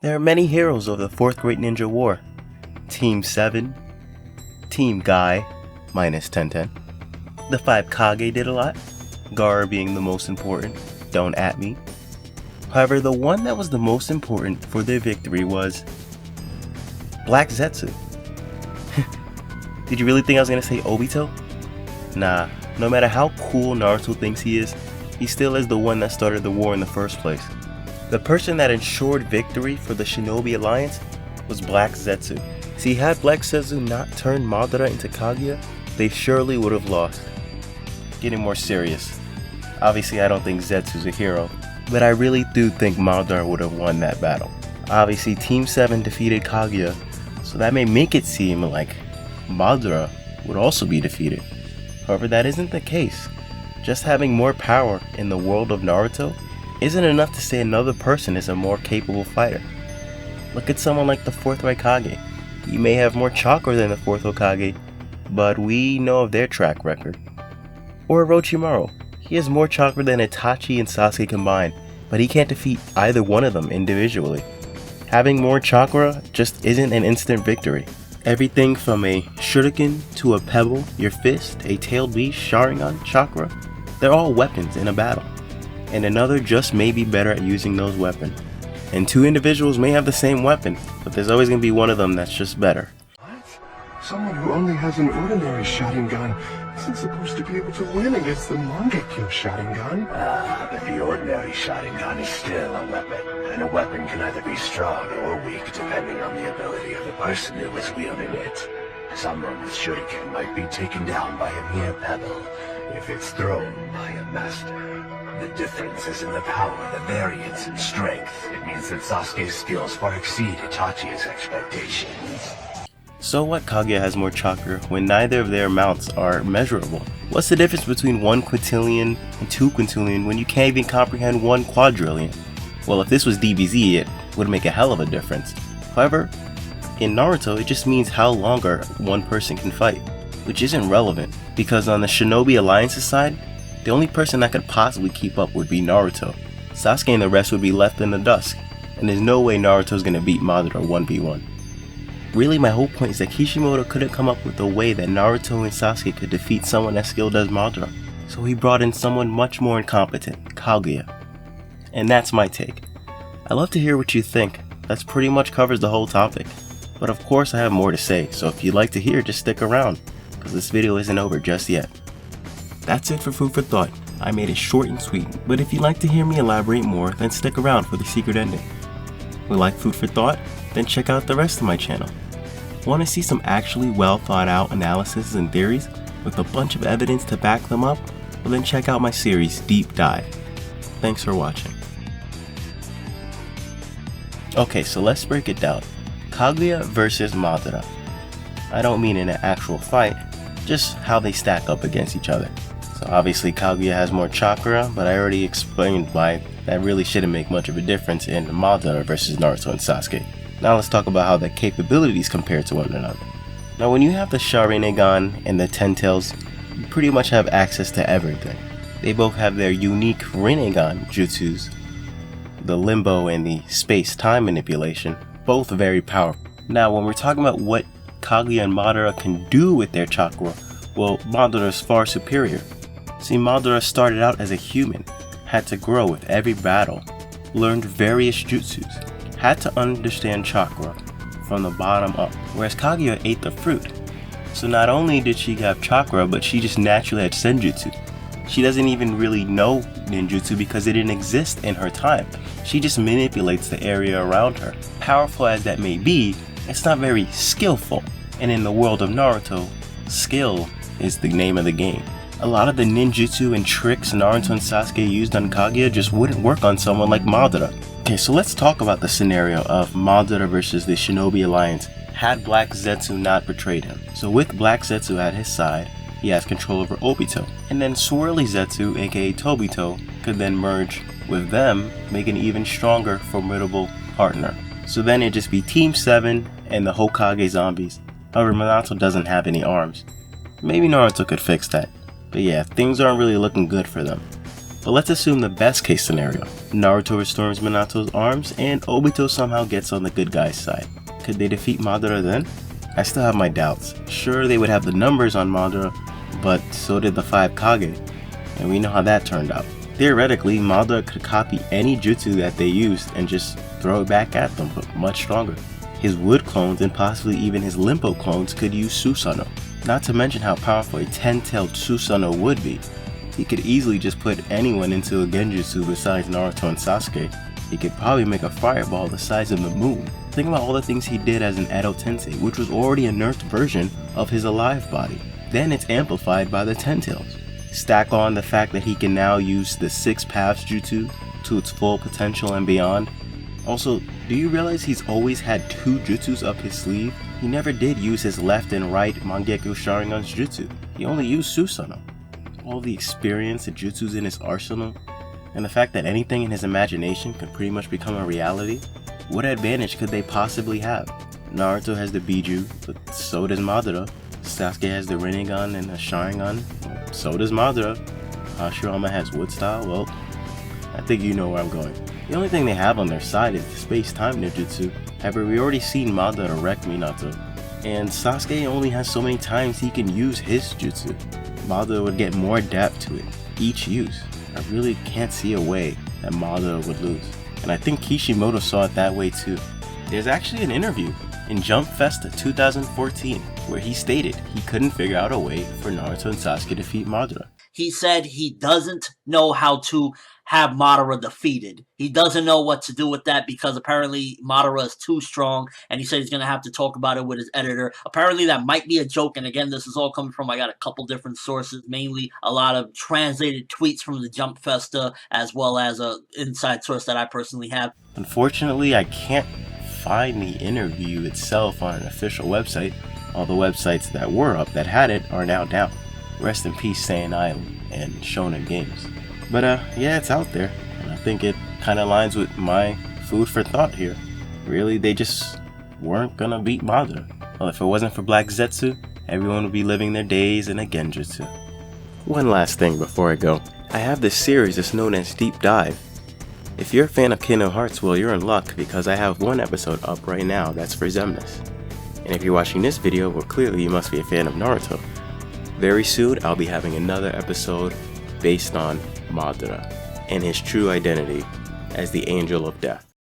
There are many heroes of the 4th Great Ninja War. Team 7, Team Guy, minus 1010. The 5 Kage did a lot, Gar being the most important, don't at me. However, the one that was the most important for their victory was Black Zetsu. Did you really think I was going to say Obito? Nah, no matter how cool Naruto thinks he still is the one that started the war in the first place. The person that ensured victory for the Shinobi Alliance was Black Zetsu. See, had Black Zetsu not turned Madara into Kaguya, they surely would have lost. Getting more serious. Obviously, I don't think Zetsu's a hero, but I really do think Madara would have won that battle. Obviously, Team 7 defeated Kaguya, so that may make it seem like Madara would also be defeated. However, that isn't the case. Just having more power in the world of Naruto isn't enough to say another person is a more capable fighter. Look at someone like the 4th Raikage. He may have more chakra than the 4th Hokage, but we know of their track record. Or Orochimaru. He has more chakra than Itachi and Sasuke combined, but he can't defeat either one of them individually. Having more chakra just isn't an instant victory. Everything from a shuriken to a pebble, your fist, a tailed beast, Sharingan, chakra, they're all weapons in a battle. And another just may be better at using those weapons. And 2 individuals may have the same weapon, but there's always going to be one of them that's just better. What? Someone who only has an ordinary Sharingan isn't supposed to be able to win against the Mangekyo Sharingan. But the ordinary Sharingan is still a weapon, and a weapon can either be strong or weak depending on the ability of the person who is wielding it. Someone with shuriken might be taken down by a mere pebble if it's thrown by a master. The difference is in the power, the variance in strength. It means that Sasuke's skills far exceed Itachi's expectations. So what Kaguya has more chakra when neither of their amounts are measurable? What's the difference between 1 quintillion and 2 quintillion when you can't even comprehend 1 quadrillion? Well, if this was DBZ, it would make a hell of a difference. However, in Naruto, it just means how longer one person can fight, which isn't relevant, because on the Shinobi Alliance's side, the only person that could possibly keep up would be Naruto. Sasuke and the rest would be left in the dust, and there's no way Naruto's gonna beat Madara 1v1. Really, my whole point is that Kishimoto couldn't come up with a way that Naruto and Sasuke could defeat someone as skilled as Madara, so he brought in someone much more incompetent, Kaguya. And that's my take. I'd love to hear what you think. That pretty much covers the whole topic. But of course I have more to say, so if you'd like to hear, just stick around, because this video isn't over just yet. That's it for Food for Thought. I made it short and sweet, but if you'd like to hear me elaborate more, then stick around for the secret ending. Would like Food for Thought? Then check out the rest of my channel. Want to see some actually well thought out analysis and theories with a bunch of evidence to back them up? Well, then check out my series Deep Dive. Thanks for watching. Okay, so let's break it down. Kaguya versus Madara. I don't mean in an actual fight, just how they stack up against each other. So obviously Kaguya has more chakra, but I already explained why that really shouldn't make much of a difference in Madara versus Naruto and Sasuke. Now let's talk about how their capabilities compare to one another. Now when you have the Sharingan and the Ten Tails, you pretty much have access to everything. They both have their unique Rinnegan jutsus, the limbo and the space-time manipulation, both very powerful. Now when we're talking about what Kaguya and Madara can do with their chakra, well, Madara is far superior. See, Madara started out as a human, had to grow with every battle, learned various jutsus, had to understand chakra from the bottom up, whereas Kaguya ate the fruit. So not only did she have chakra, but she just naturally had senjutsu. She doesn't even really know ninjutsu because it didn't exist in her time. She just manipulates the area around her. Powerful as that may be, it's not very skillful. And in the world of Naruto, skill is the name of the game. A lot of the ninjutsu and tricks Naruto and Sasuke used on Kaguya just wouldn't work on someone like Madara. Okay, so let's talk about the scenario of Madara versus the Shinobi Alliance had Black Zetsu not betrayed him. So with Black Zetsu at his side, he has control over Obito. And then Swirly Zetsu, aka Tobito, could then merge with them, make an even stronger, formidable partner. So then it'd just be Team 7 and the Hokage zombies. However, Minato doesn't have any arms. Maybe Naruto could fix that. But yeah, things aren't really looking good for them. But let's assume the best case scenario. Naruto restores Minato's arms and Obito somehow gets on the good guy's side. Could they defeat Madara then? I still have my doubts. Sure, they would have the numbers on Madara, but so did the 5 Kage, and we know how that turned out. Theoretically, Madara could copy any jutsu that they used and just throw it back at them, but much stronger. His wood clones and possibly even his Limpo clones could use Susanoo. Not to mention how powerful a 10-tailed Susanoo would be. He could easily just put anyone into a genjutsu besides Naruto and Sasuke. He could probably make a fireball the size of the moon. Think about all the things he did as an Edo Tensei, which was already a nerfed version of his alive body. Then it's amplified by the 10-tails. Stack on the fact that he can now use the 6 paths jutsu to its full potential and beyond. Also, do you realize he's always had 2 jutsus up his sleeve? He never did use his left and right Mangekyo Sharingan's jutsu. He only used Susanoo. All the experience and jutsus in his arsenal, and the fact that anything in his imagination could pretty much become a reality, what advantage could they possibly have? Naruto has the Biju, but so does Madara. Sasuke has the Rinnegan and the Sharingan, so does Madara. Hashirama has Wood Style, well, I think you know where I'm going. The only thing they have on their side is the space-time ninjutsu. However, we already seen Madara wreck Minato, and Sasuke only has so many times he can use his jutsu. Madara would get more depth to it, each use. I really can't see a way that Madara would lose. And I think Kishimoto saw it that way too. There's actually an interview in Jump Festa 2014 where he stated he couldn't figure out a way for Naruto and Sasuke to defeat Madara. He said he doesn't know how to have Madara defeated. He doesn't know what to do with that because apparently Madara is too strong, and he said he's going to have to talk about it with his editor. Apparently that might be a joke, and again, this is all coming from, I got a couple different sources, mainly a lot of translated tweets from the Jump Festa, as well as an inside source that I personally have. Unfortunately, I can't find the interview itself on an official website. All the websites that were up that had it are now down. Rest in peace, Saiyan Island and Shonen Games. But yeah, it's out there, and I think it kind of aligns with my food for thought here. Really, they just weren't gonna beat Madara. Well, if it wasn't for Black Zetsu, everyone would be living their days in a genjutsu. One last thing before I go. I have this series that's known as Deep Dive. If you're a fan of Kingdom Hearts, well, you're in luck because I have one episode up right now that's for Xemnas. And if you're watching this video, well, clearly you must be a fan of Naruto. Very soon, I'll be having another episode based on Madara and his true identity as the Angel of Death.